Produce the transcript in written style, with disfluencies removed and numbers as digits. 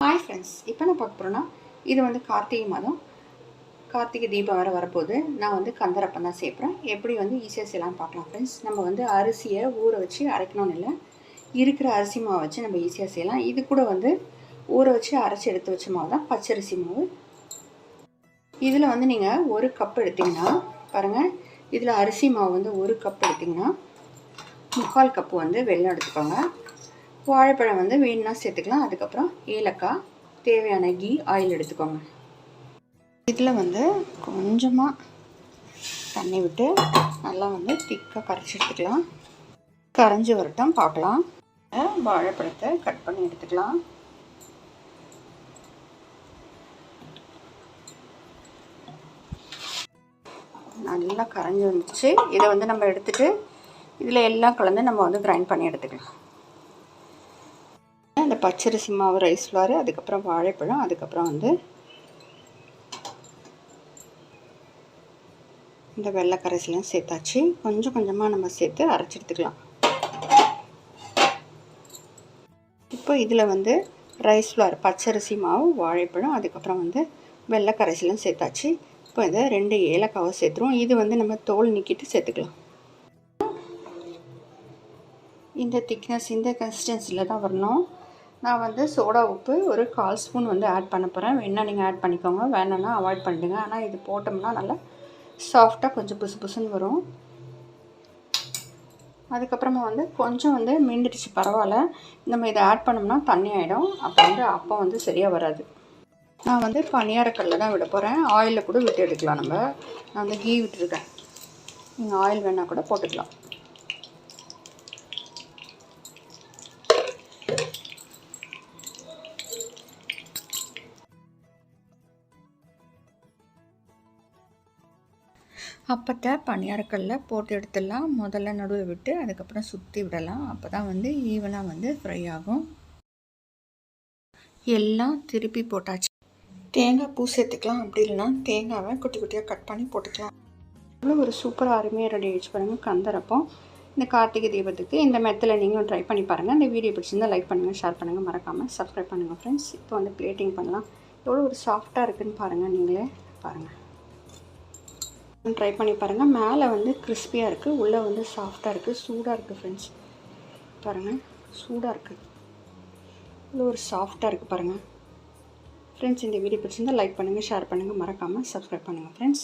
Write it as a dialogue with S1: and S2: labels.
S1: Hi friends, இப்போ நான் பார்க்க போகிறேன்னா இது வந்து கார்த்திகை மாதம், கார்த்திகை தீபம் வரப்போகுது. நான் வந்து கந்தரப்பம் தான் சேர்க்குறேன். எப்படி வந்து ஈஸியாக செய்யலாம் பார்க்கலாம் ஃப்ரெண்ட்ஸ். நம்ம வந்து அரிசியை ஊற வச்சு அரைக்கணும்னு இல்லை, இருக்கிற அரிசி மாவை வச்சு நம்ம ஈஸியாக செய்யலாம். இது கூட வந்து ஊற வச்சு அரைச்சி எடுத்து வச்ச மாவு தான் பச்சரிசி மாவு. இதில் வந்து நீங்கள் 1 கப் எடுத்திங்கன்னா பாருங்கள், இதில் அரிசி மாவு வந்து 1 கப் எடுத்திங்கன்னா 3/4 கப்பு வந்து வெல்லம் எடுத்துக்கோங்க. வாழைப்பழம் வந்து வேணும்னா சேர்த்துக்கலாம். அதுக்கப்புறம் ஏலக்காய், தேவையான கீ, ஆயில் எடுத்துக்கோங்க. இதில் வந்து கொஞ்சமாக தண்ணி விட்டு நல்லா வந்து திக்காக கரைச்சி எடுத்துக்கலாம். கரைஞ்சி வரட்டும் பார்க்கலாம். வாழைப்பழத்தை கட் பண்ணி எடுத்துக்கலாம். நல்லா கரைஞ்சி வந்துச்சு. இதை வந்து நம்ம எடுத்துகிட்டு இதில் எல்லாம் கலந்து நம்ம வந்து கிரைண்ட் பண்ணி எடுத்துக்கலாம். இந்த பச்சரிசி மாவு, ரைஸ் ஃப்ளார், அதுக்கப்புறம் வாழைப்பழம், அதுக்கப்புறம் வந்து இந்த வெள்ளை கரைசலையும் சேர்த்தாச்சு. கொஞ்சம் கொஞ்சமாக நம்ம சேர்த்து அரைச்சி எடுத்துக்கலாம். இப்போ இதில் வந்து ரைஸ் ஃப்ளார், பச்சரிசி மாவு, வாழைப்பழம், அதுக்கப்புறம் வந்து வெள்ளை கரைசலையும் சேர்த்தாச்சு. இப்போ இதை 2 ஏலக்காவை சேர்த்துருவோம். இது வந்து நம்ம தோல் நீக்கிட்டு சேர்த்துக்கலாம். இந்த திக்னஸ், இந்த கன்சிஸ்டன்சியில் தான் வரணும். நான் வந்து சோடா உப்பு ஒரு 1/4 ஸ்பூன் வந்து ஆட் பண்ண போகிறேன். வேணால் நீங்கள் ஆட் பண்ணிக்கோங்க, வேணும்னா அவாய்ட் பண்ணிடுங்க. ஆனால் இது போட்டோம்னா நல்லா சாஃப்டாக கொஞ்சம் புசு புசுன்னு வரும். அதுக்கப்புறமா வந்து கொஞ்சம் வந்து மீண்டுடுச்சு, பரவாயில்ல. நம்ம இதை ஆட் பண்ணோம்னா தண்ணி ஆகிடும். அப்போ வந்து அப்பம் வந்து சரியாக வராது. நான் வந்து பனியாரக்கல்லில் தான் விட போகிறேன். ஆயிலில் கூட விட்டு எடுக்கலாம். நான் வந்து கீ விட்டுருக்கேன். நீங்கள் ஆயில் வேணால் கூட போட்டுக்கலாம். அப்பத்தை பனியாரக்கல்லில் போட்டு எடுத்துடலாம். முதல்ல நடுவில் விட்டு அதுக்கப்புறம் சுற்றி விடலாம். அப்போ தான் வந்து ஈவனாக வந்து ஃப்ரை ஆகும். எல்லாம் திருப்பி போட்டாச்சு. தேங்காய் பூ சேர்த்துக்கலாம். அப்படி இல்லைனா தேங்காவை குட்டி குட்டியாக கட் பண்ணி போட்டுக்கலாம். இவ்வளோ ஒரு சூப்பராக அருமையாக ரெடி ஆகிடுச்சு பாருங்கள் கந்தரப்பம். இந்த கார்த்திகை தீபத்துக்கு இந்த மெத்தடில் நீங்களும் ட்ரை பண்ணி பாருங்கள். இந்த வீடியோ பிடிச்சிருந்தால் லைக் பண்ணுங்கள், ஷேர் பண்ணுங்கள், மறக்காமல் சப்ஸ்கிரைப் பண்ணுங்கள் ஃப்ரெண்ட்ஸ். இப்போ வந்து பிளேட்டிங் பண்ணலாம். எவ்வளோ ஒரு சாஃப்டாக இருக்குதுன்னு பாருங்கள். நீங்களே பாருங்கள், ட்ரை பண்ணி பாருங்கள். மேலே வந்து கிறிஸ்பியாக இருக்குது, உள்ளே வந்து சாஃப்டாக இருக்குது, சூடாக இருக்குது ஃப்ரெண்ட்ஸ். பாருங்கள், சூடாக இருக்குது, இவ்வளோ ஒரு சாஃப்டாக இருக்குது பாருங்கள் ஃப்ரெண்ட்ஸ். இந்த வீடியோ பிடிச்சிருந்தால் லைக் பண்ணுங்கள், ஷேர் பண்ணுங்கள், மறக்காமல் சப்ஸ்கிரைப் பண்ணுங்கள் ஃப்ரெண்ட்ஸ்.